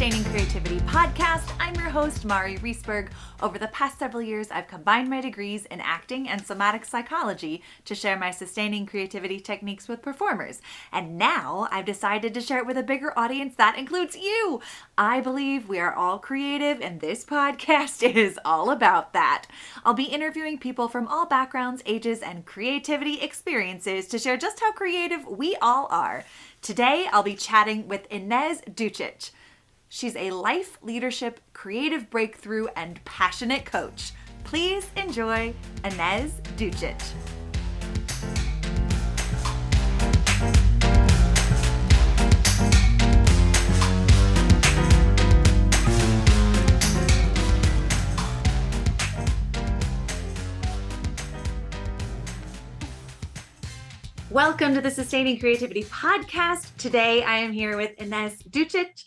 Sustaining Creativity podcast. I'm your host, Mari Riesberg. Over the past several years, I've combined my degrees in acting and somatic psychology to share my sustaining creativity techniques with performers. And now I've decided to share it with a bigger audience that includes you. I believe we are all creative, and this podcast is all about that. I'll be interviewing people from all backgrounds, ages, and creativity experiences to share just how creative we all are. Today, I'll be chatting with Ines Ducic. She's a life, leadership, creative breakthrough, and passionate coach. Please enjoy Ines Ducic. Welcome to the Sustaining Creativity podcast. Today, I am here with Ines Ducic,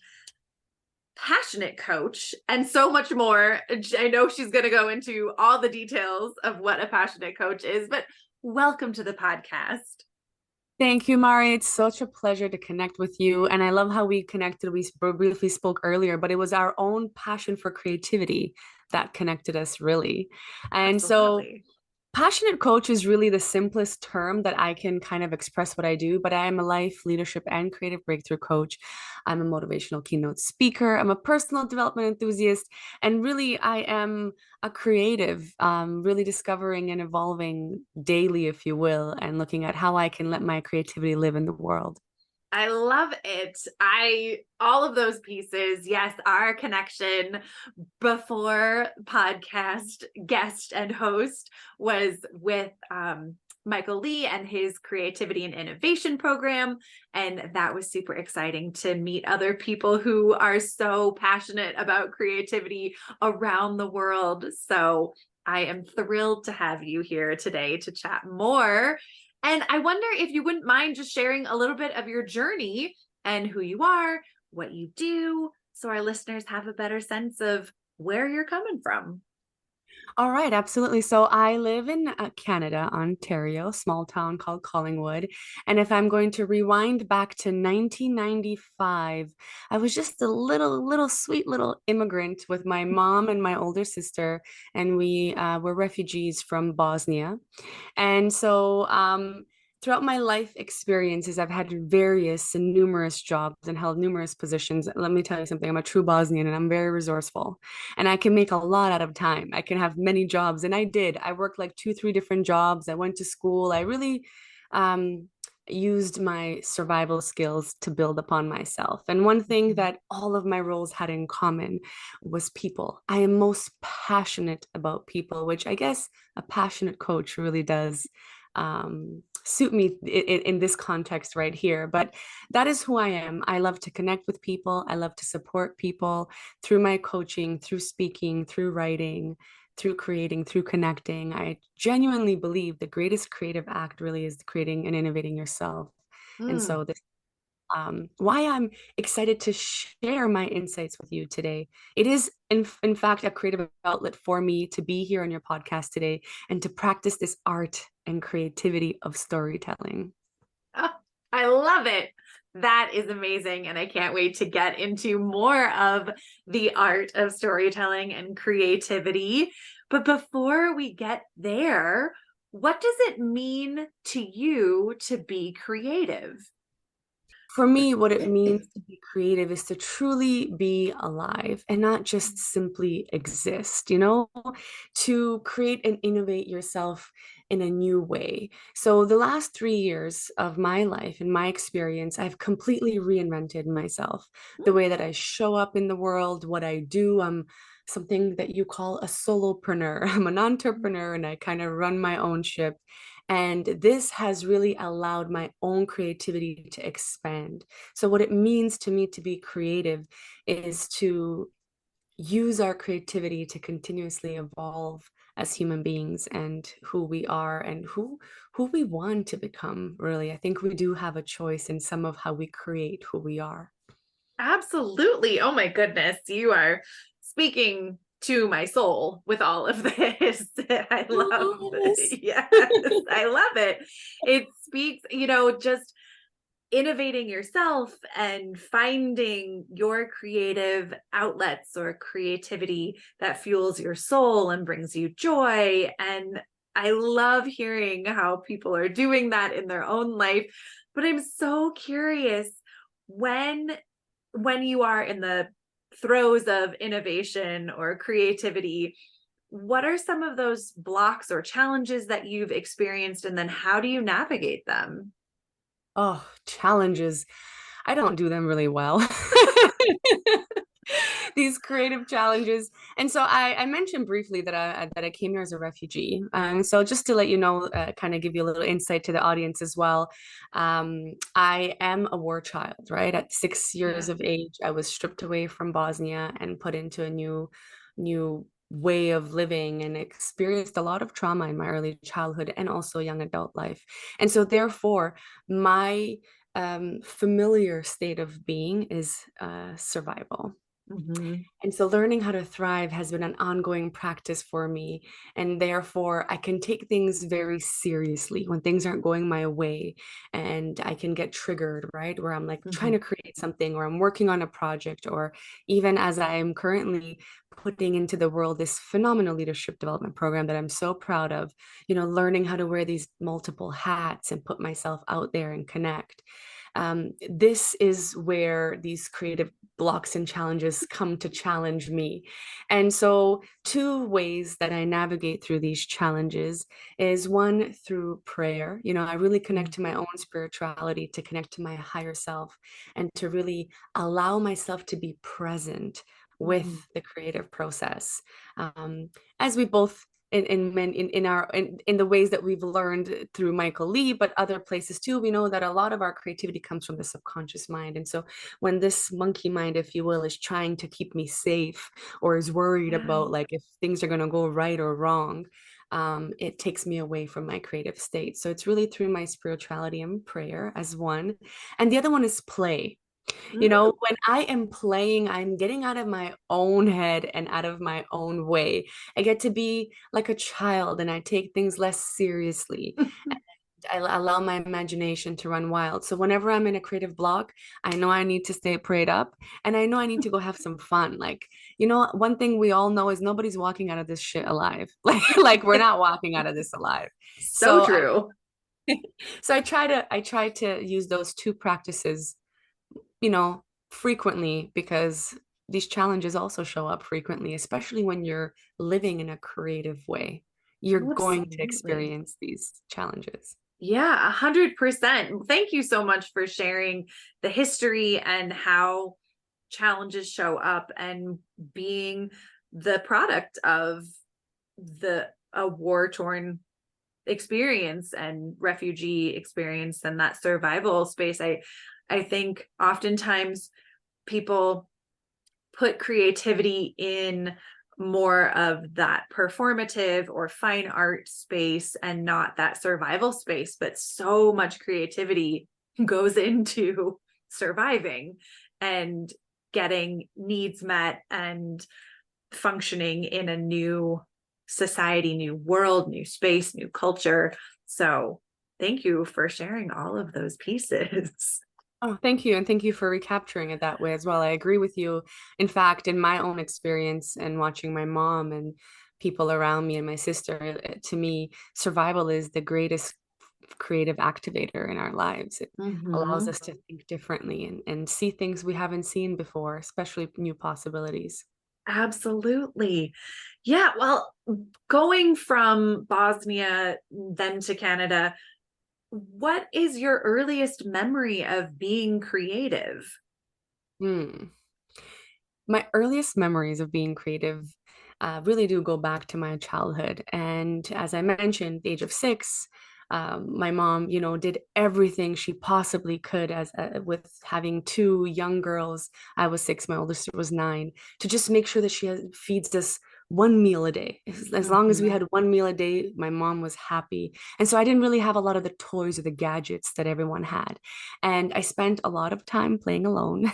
passionate coach, and so much more. I know she's going to go into all the details of what a passionate coach is, but welcome to the podcast. Thank you, Mari. It's such a pleasure to connect with you. And I love how we connected. We briefly spoke earlier, but it was our own passion for creativity that connected us, really. And Absolutely. So passionate coach is really the simplest term that I can kind of express what I do, but I am a life, leadership, and creative breakthrough coach. I'm a motivational keynote speaker. I'm a personal development enthusiast. And really, I am a creative, really discovering and evolving daily, if you will, and looking at how I can let my creativity live in the world. I love it. All of those pieces, yes, our connection before podcast guest and host was with Michael Lee and his creativity and innovation program. And that was super exciting to meet other people who are so passionate about creativity around the world. So I am thrilled to have you here today to chat more. And I wonder if you wouldn't mind just sharing a little bit of your journey and who you are, what you do, so our listeners have a better sense of where you're coming from. All right, absolutely. So I live in Canada, Ontario, small town called Collingwood. And if I'm going to rewind back to 1995, I was just a little sweet little immigrant with my mom and my older sister, and we were refugees from Bosnia. And so throughout my life experiences, I've had various and numerous jobs and held numerous positions. Let me tell you something, I'm a true Bosnian and I'm very resourceful. And I can make a lot out of time. I can have many jobs. And I did. I worked like 2, 3 different jobs. I went to school. I really used my survival skills to build upon myself. And one thing that all of my roles had in common was people. I am most passionate about people, which I guess a passionate coach really does suit me in this context right here. But that is who I am. I love to connect with people. I love to support people through my coaching, through speaking, through writing, through creating, through connecting. I genuinely believe the greatest creative act really is creating and innovating yourself. And so this why I'm excited to share my insights with you today. It is, in fact, a creative outlet for me to be here on your podcast today and to practice this art and creativity of storytelling. Oh, I love it. That is amazing. And I can't wait to get into more of the art of storytelling and creativity. But before we get there, what does it mean to you to be creative? For me, what it means to be creative is to truly be alive and not just simply exist, to create and innovate yourself in a new way. So, the last 3 years of my life and my experience, I've completely reinvented myself, the way that I show up in the world, what I do. I'm something that you call a solopreneur. I'm an entrepreneur and I kind of run my own ship. And this has really allowed my own creativity to expand. So, what it means to me to be creative is to use our creativity to continuously evolve as human beings and who we are and who we want to become. Really, I think we do have a choice in some of how we create who we are. Absolutely. Oh my goodness. You are speaking to my soul with all of this. I love it. Yes, I love it. It speaks, just innovating yourself and finding your creative outlets or creativity that fuels your soul and brings you joy. And I love hearing how people are doing that in their own life. But I'm so curious, when you are in the throes of innovation or creativity, what are some of those blocks or challenges that you've experienced, and then how do you navigate them? Oh, challenges. I don't do them really well. These creative challenges. And so I mentioned briefly that I came here as a refugee. So just to let you know, kind of give you a little insight to the audience as well. I am a war child, right? At 6 years Yeah. of age, I was stripped away from Bosnia and put into a new way of living, and experienced a lot of trauma in my early childhood and also young adult life. And so therefore, my familiar state of being is survival. Mhm. And so learning how to thrive has been an ongoing practice for me. And therefore, I can take things very seriously when things aren't going my way. And I can get triggered, right? Where I'm like trying Mhm. to create something, or I'm working on a project, or even as I am currently putting into the world this phenomenal leadership development program that I'm so proud of, learning how to wear these multiple hats and put myself out there and connect. This is where these creative blocks and challenges come to challenge me. And so, two ways that I navigate through these challenges is one through prayer. I really connect Mhm. to my own spirituality, to connect to my higher self, and to really allow myself to be present with Mhm. the creative process. As we both in the ways that we've learned through Michael Lee, but other places too, we know that a lot of our creativity comes from the subconscious mind. And so when this monkey mind, if you will, is trying to keep me safe, or is worried Yeah. about like if things are going to go right or wrong, it takes me away from my creative state. So it's really through my spirituality and prayer as one. And the other one is play. Mm. When I am playing, I'm getting out of my own head and out of my own way. I get to be like a child, and I take things less seriously. I allow my imagination to run wild. So whenever I'm in a creative block, I know I need to stay prayed up, and I know I need to go have some fun. Like, one thing we all know is nobody's walking out of this shit alive. Like we're not walking out of this alive. So So true. I try to use those two practices, you know, frequently, because these challenges also show up frequently, especially when you're living in a creative way. You're going to Absolutely. experience these challenges. Yeah, 100%. Thank you so much for sharing the history and how challenges show up, and being the product of the a war-torn experience and refugee experience and that survival space. I think oftentimes people put creativity in more of that performative or fine art space and not that survival space, but so much creativity goes into surviving and getting needs met and functioning in a new society, new world, new space, new culture. So thank you for sharing all of those pieces. Oh, thank you. And thank you for recapturing it that way as well. I agree with you. In fact, in my own experience and watching my mom and people around me and my sister, to me, survival is the greatest creative activator in our lives. It allows Mhm. us to think differently and see things we haven't seen before, especially new possibilities. Absolutely. Yeah. Well, going from Bosnia then to Canada, what is your earliest memory of being creative? Hmm. My earliest memories of being creative really do go back to my childhood. And as I mentioned, the age of 6, my mom, did everything she possibly could as with having two young girls. I was 6, my older sister was 9, to just make sure that feeds us one meal a day. As long as we Mhm. had one meal a day, my mom was happy. And so I didn't really have a lot of the toys or the gadgets that everyone had. And I spent a lot of time playing alone.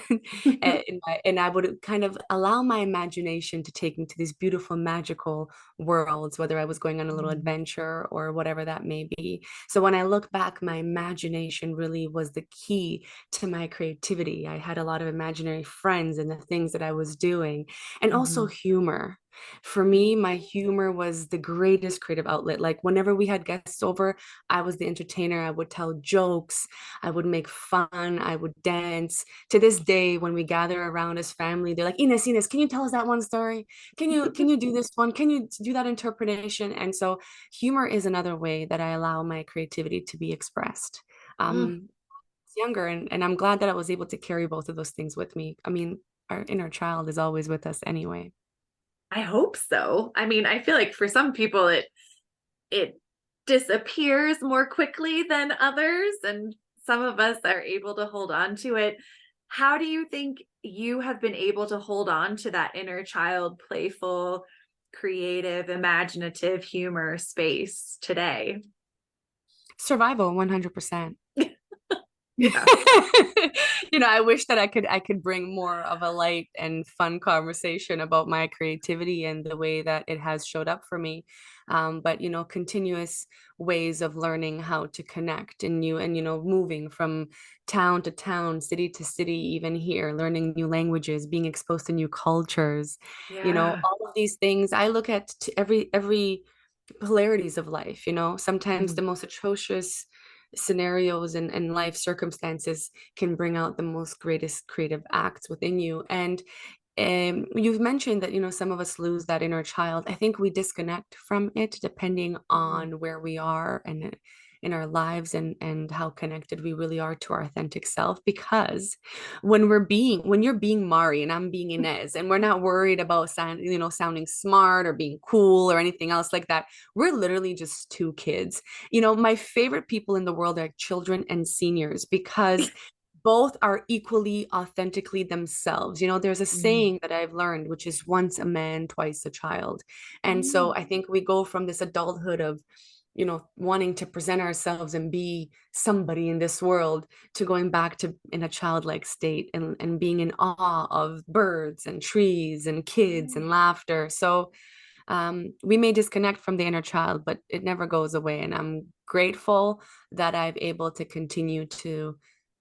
And I would kind of allow my imagination to take me to these beautiful, magical worlds, whether I was going on a little Mhm. adventure or whatever that may be. So when I look back, my imagination really was the key to my creativity. I had a lot of imaginary friends and the things that I was doing, and also Mhm. humor. For me, my humor was the greatest creative outlet. Like whenever we had guests over, I was the entertainer. I would tell jokes, I would make fun, I would dance. To this day, when we gather around as family, they're like, Ines, can you tell us that one story? Can you do this one? Can you do that interpretation? And so humor is another way that I allow my creativity to be expressed. Mm, Younger, and I'm glad that I was able to carry both of those things with me. I mean, our inner child is always with us anyway. I hope so. I mean, I feel like for some people it disappears more quickly than others, and some of us are able to hold on to it. How do you think you have been able to hold on to that inner child, playful, creative, imaginative humor space today? Survival, 100%. Yeah. I wish that I could bring more of a light and fun conversation about my creativity and the way that it has showed up for me. But continuous ways of learning how to connect and moving from town to town, city to city, even here, learning new languages, being exposed to new cultures, Yeah. all of these things. I look at every polarities of life. Sometimes the Mhm. most atrocious scenarios and life circumstances can bring out the most greatest creative acts within you. And you've mentioned that some of us lose that inner child. I think we disconnect from it depending Mhm. on where we are and in our lives and how connected we really are to our authentic self. Because when you're being Mari and I'm being Inez, and we're not worried about sounding smart or being cool or anything else like that, we're literally just two kids. My favorite people in the world are children and seniors because both are equally authentically themselves. There's a Mhm. saying that I've learned, which is once a man, twice a child. And so Mm. I think we go from this adulthood of, wanting to present ourselves and be somebody in this world to going back to in a childlike state and being in awe of birds and trees and kids Mm. and laughter. So we may disconnect from the inner child, but it never goes away. And I'm grateful that I've able to continue to,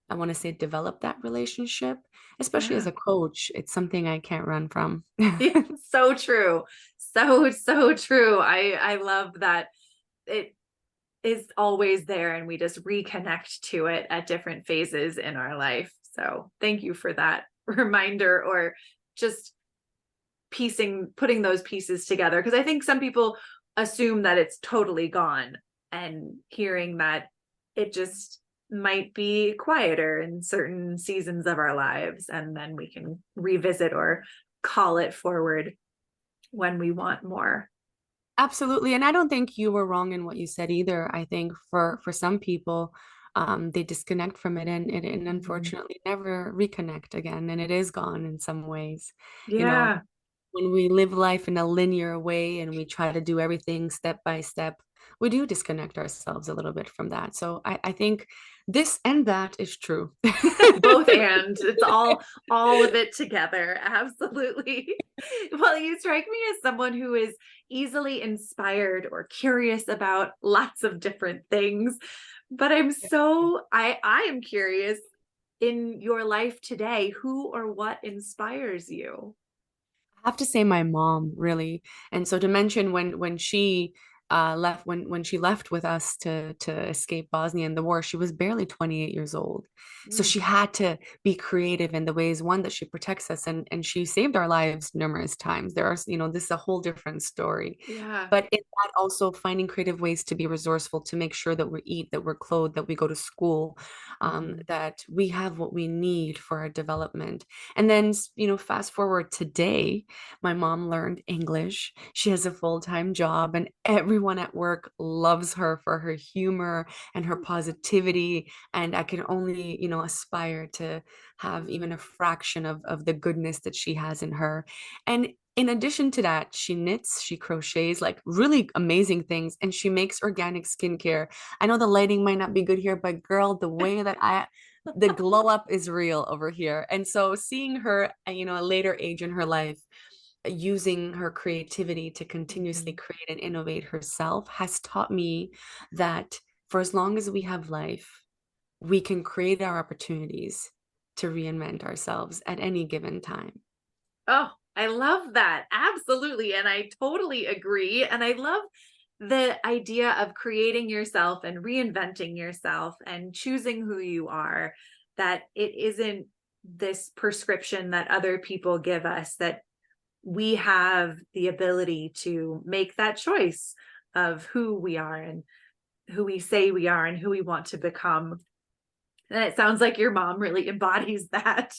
I want to say, develop that relationship, especially as Yeah. a coach. It's something I can't run from. Yeah, so true. So true. I love that it is always there and we just reconnect to it at different phases in our life. So, thank you for that reminder, or just putting those pieces together, because I think some people assume that it's totally gone, and hearing that it just might be quieter in certain seasons of our lives, and then we can revisit or call it forward when we want more. Absolutely. And I don't think you were wrong in what you said either. I think for some people, they disconnect from it and Mhm. unfortunately never reconnect again. And it is gone in some ways. You know, Yeah. when we live life in a linear way and we try to do everything step by step, we do disconnect ourselves a little bit from that. So I think this and that is true. Both, and it's all of it together. Absolutely. Well, you strike me as someone who is easily inspired or curious about lots of different things. But I am curious, in your life today, who or what inspires you? I have to say my mom, really. And so to mention when she left when she left with us to escape Bosnia and the war, she was barely 28 years old. So Mm, she had to be creative in the ways, one, that she protects us, and she saved our lives numerous times. There are, this is a whole different story. yeah. But in that, also finding creative ways to be resourceful, to make sure that we eat, that we're clothed, that we go to school, Mhm. that we have what we need for our development. And then, fast forward today, my mom learned English. She has a full-time job, and every everyone at work loves her for her humor and her positivity. And I can only, aspire to have even a fraction of the goodness that she has in her. And in addition to that, she knits, she crochets, like really amazing things, and she makes organic skincare. I know the lighting might not be good here, but girl, the glow up is real over here. And so seeing her, a later age in her life, using her creativity to continuously Mhm. create and innovate herself has taught me that for as long as we have life, we can create our opportunities to reinvent ourselves at any given time. Oh, I love that. Absolutely. And I totally agree. And I love the idea of creating yourself and reinventing yourself and choosing who you are, that it isn't this prescription that other people give us, that we have the ability to make that choice of who we are and who we say we are and who we want to become. And it sounds like your mom really embodies that.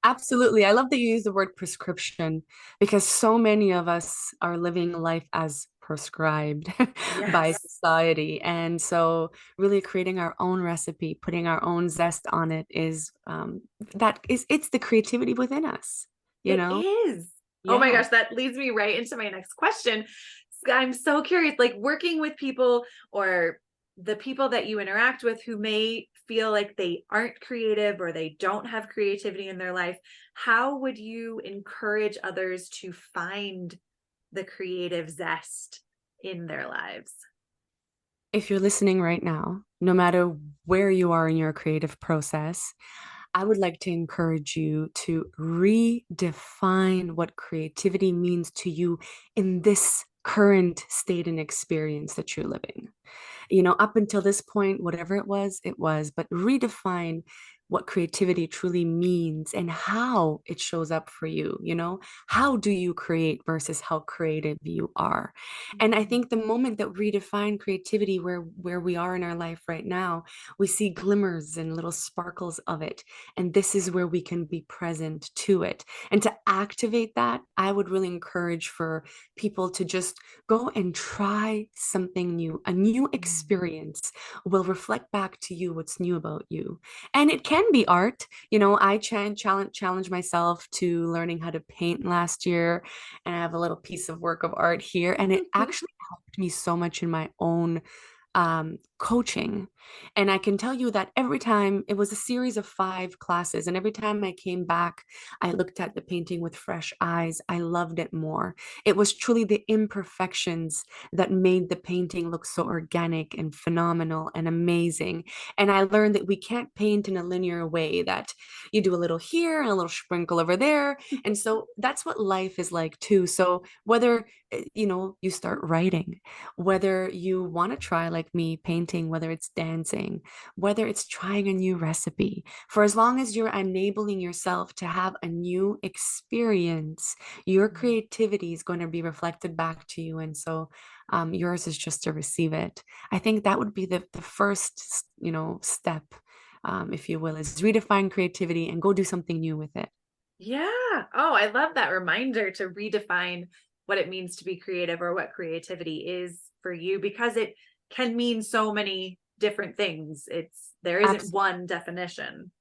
Absolutely. I love that you use the word prescription because so many of us are living life as prescribed by Yes, society. And so really creating our own recipe, putting our own zest on it is it's the creativity within us, you it know? is. Oh my Yeah. gosh, that leads me right into my next question. I'm so curious, like working with people or the people that you interact with who may feel like they aren't creative or they don't have creativity in their life, how would you encourage others to find the creative zest in their lives? If you're listening right now, no matter where you are in your creative process, I would like to encourage you to redefine what creativity means to you in this current state and experience that you're living. Up until this point, whatever it was, but redefine what creativity truly means and how it shows up for you. How do you create versus how creative you are? And I Mhm. think the moment that we redefine creativity where we are in our life right now, we see glimmers and little sparkles of it. And this is where we can be present to it. And to activate that, I would really encourage for people to just go and try something new. A new experience will reflect back to you what's new about you. And it can be art. I challenge myself to learning how to paint last year, and I have a little piece of work of art here. And it actually helped me so much in my own coaching. And I can tell you that every time it was a series of 5 classes, and every time I came back, I looked at the painting with fresh eyes. I loved it more. It was truly the imperfections that made the painting look so organic and phenomenal and amazing. And I learned that we can't paint in a linear way, that you do a little here and a little sprinkle over there. And so that's what life is like too. So whether you start writing, whether you want to try, like me, painting, whether it's dancing, whether it's trying a new recipe, for as long as you're enabling yourself to have a new experience, your creativity is going to be reflected back to you. And so yours is just to receive it. I think that would be the first, step, if you will, is redefine creativity and go do something new with it. Yeah. Oh, I love that reminder to redefine what it means to be creative or what creativity is for you, because it can mean so many different things. There isn't one definition.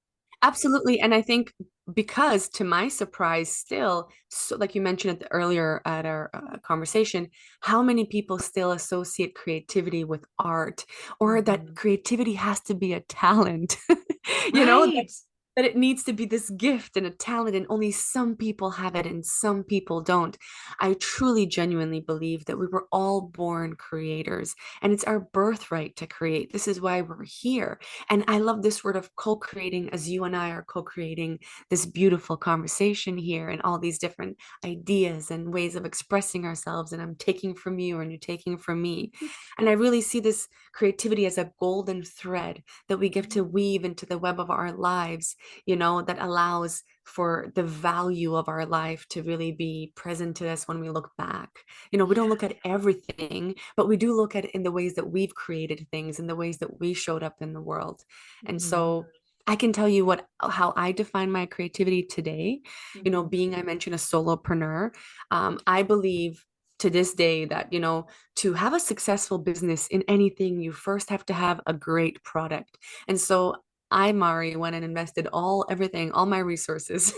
Absolutely. And I think because to my surprise, still, so like you mentioned earlier at our conversation, how many people still associate creativity with art, or that Mhm. creativity has to be a talent, that Right. it needs to be this gift and a talent, and only some people have it and some people don't. I truly, genuinely believe that we were all born creators, and it's our birthright to create. This is why we're here. And I love this word of co creating, as you and I are co creating this beautiful conversation here and all these different ideas and ways of expressing ourselves. And I'm taking from you and you're taking from me. And I really see this creativity as a golden thread that we get to weave into the web of our lives, that allows for the value of our life to really be present to us when we look back. We don't look Yeah. at everything, but we do look at it in the ways that we've created things, in the ways that we showed up in the world. And Mhm. so I can tell you how I define my creativity today, Mhm. being, I mentioned, a solopreneur. I believe to this day that, to have a successful business in anything, you first have to have a great product. And so I, Mari, went and invested everything, all my resources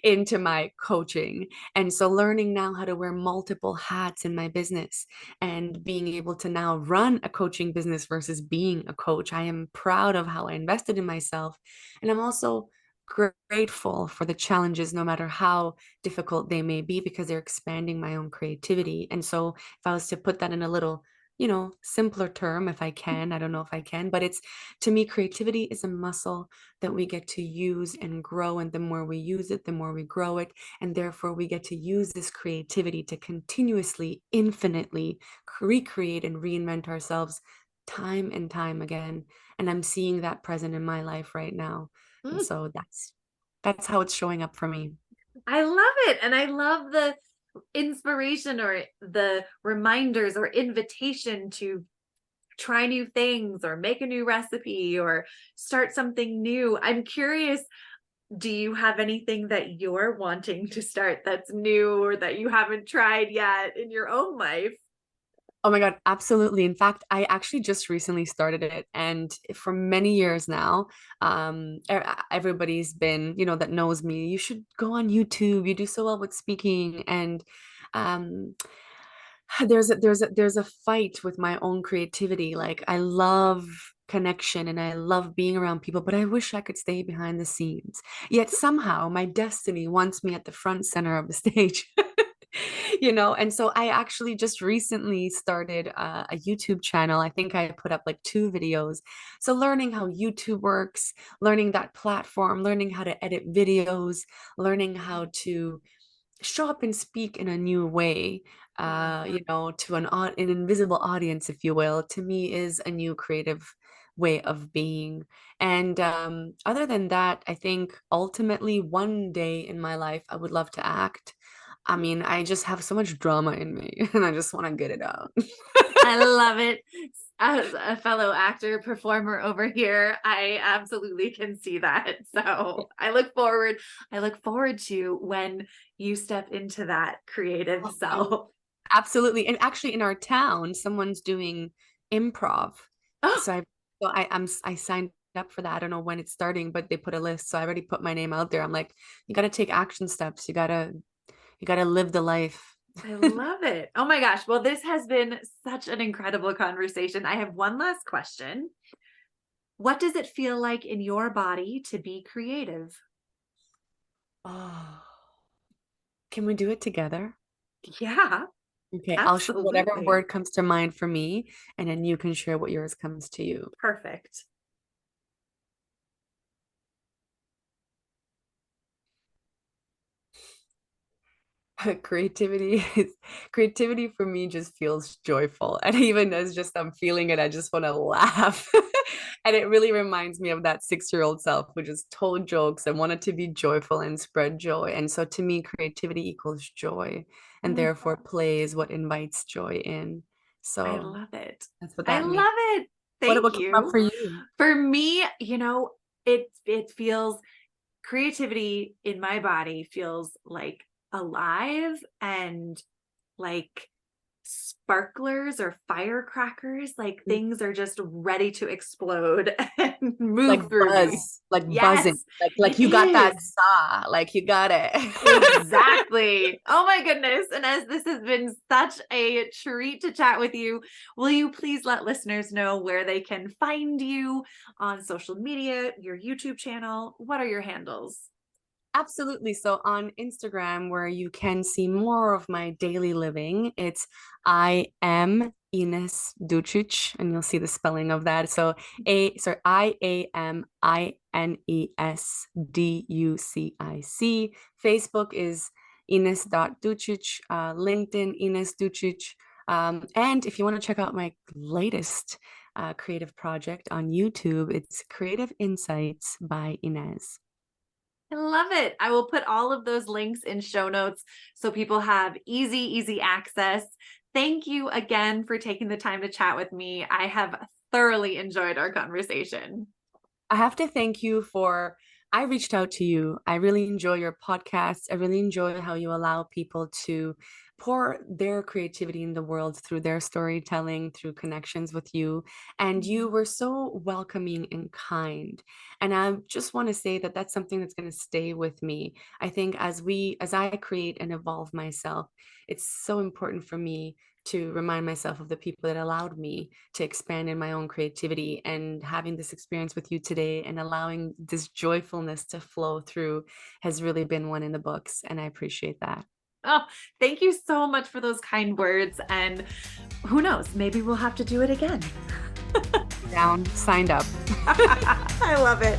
into my coaching. And so learning now how to wear multiple hats in my business and being able to now run a coaching business versus being a coach. I am proud of how I invested in myself. And I'm also grateful for the challenges, no matter how difficult they may be, because they're expanding my own creativity. And so if I was to put that in a little, simpler term, if I can, I don't know if I can, but it's, to me, creativity is a muscle that we get to use and grow. And the more we use it, the more we grow it. And therefore we get to use this creativity to continuously, infinitely recreate and reinvent ourselves time and time again. And I'm seeing that present in my life right now. And Mm, so that's how it's showing up for me. I love it. And I love the inspiration or the reminders or invitation to try new things or make a new recipe or start something new. I'm curious, do you have anything that you're wanting to start that's new or that you haven't tried yet in your own life? Oh my God, absolutely. In fact, I actually just recently started it, and for many years now, everybody's been, that knows me, you should go on YouTube. You do so well with speaking. And um, there's a fight with my own creativity. Like, I love connection and I love being around people, but I wish I could stay behind the scenes. Yet somehow my destiny wants me at the front center of the stage. And so I actually just recently started a YouTube channel. I think I put up like 2 videos. So learning how YouTube works, learning that platform, learning how to edit videos, learning how to show up and speak in a new way, to an invisible audience, if you will, to me is a new creative way of being. And other than that, I think ultimately one day in my life, I would love to act. I mean, I just have so much drama in me and I just want to get it out. I love it. As a fellow actor, performer over here, I absolutely can see that. So I look forward to when you step into that creative self. Absolutely. And actually in our town, someone's doing improv. Oh, So I signed up for that. I don't know when it's starting, but they put a list. So I already put my name out there. I'm like, you gotta take action steps. You gotta live the life. I love it. Oh my gosh. Well, this has been such an incredible conversation. I have one last question. What does it feel like in your body to be creative? Oh, can we do it together? Yeah, Okay, I'll share whatever absolutely. word comes to mind for me, and then you can share what yours comes to you. Perfect. Creativity for me just feels joyful. And even as just I'm feeling it, I just want to laugh. And it really reminds me of that 6-year-old self who just told jokes and wanted to be joyful and spread joy. And so to me, creativity equals joy, and Mm, therefore play is what invites joy in. I So love it. that's what I that means. love it. What Thank came up you. for you? For me, it feels creativity in my body feels like alive and like sparklers or firecrackers, like things are just ready to explode and Like move through me. buzz, like buzzing, Yes, like it you got that is. saw, like you got it. Exactly. Oh my goodness. And as this has been such a treat to chat with you, will you please let listeners know where they can find you on social media, your YouTube channel? What are your handles? Absolutely. So on Instagram, where you can see more of my daily living, it's I am Ines Ducic, and you'll see the spelling of that. So IAMINESDUCIC. Facebook is Ines.Ducic, LinkedIn Ines Ducic. And if you want to check out my latest creative project on YouTube, it's Creative Insights by Ines. I love it. I will put all of those links in show notes so people have easy access. Thank you again for taking the time to chat with me. I have thoroughly enjoyed our conversation. I have to thank you for, I reached out to you. I really enjoy your podcast. I really enjoy how you allow people to pour their creativity in the world through their storytelling, through connections with you. And you were so welcoming and kind. And I just want to say that that's something that's going to stay with me. I think as I create and evolve myself, it's so important for me to remind myself of the people that allowed me to expand in my own creativity. And having this experience with you today and allowing this joyfulness to flow through has really been one in the books. And I appreciate that. Oh, thank you so much for those kind words. And who knows, maybe we'll have to do it again. Down, signed up. I love it.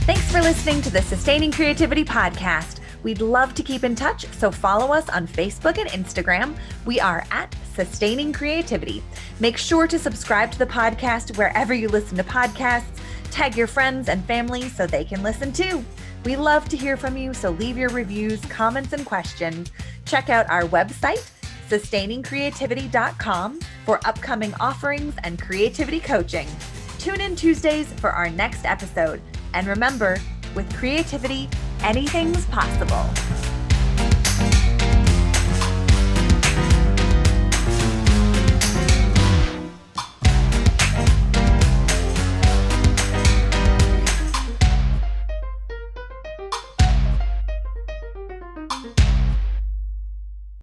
Thanks for listening to the Sustaining Creativity Podcast. We'd love to keep in touch, so follow us on Facebook and Instagram. We are at Sustaining Creativity. Make sure to subscribe to the podcast wherever you listen to podcasts. Tag your friends and family so they can listen too. We love to hear from you, so leave your reviews, comments, and questions. Check out our website, sustainingcreativity.com, for upcoming offerings and creativity coaching. Tune in Tuesdays for our next episode. And remember, with creativity, anything's possible.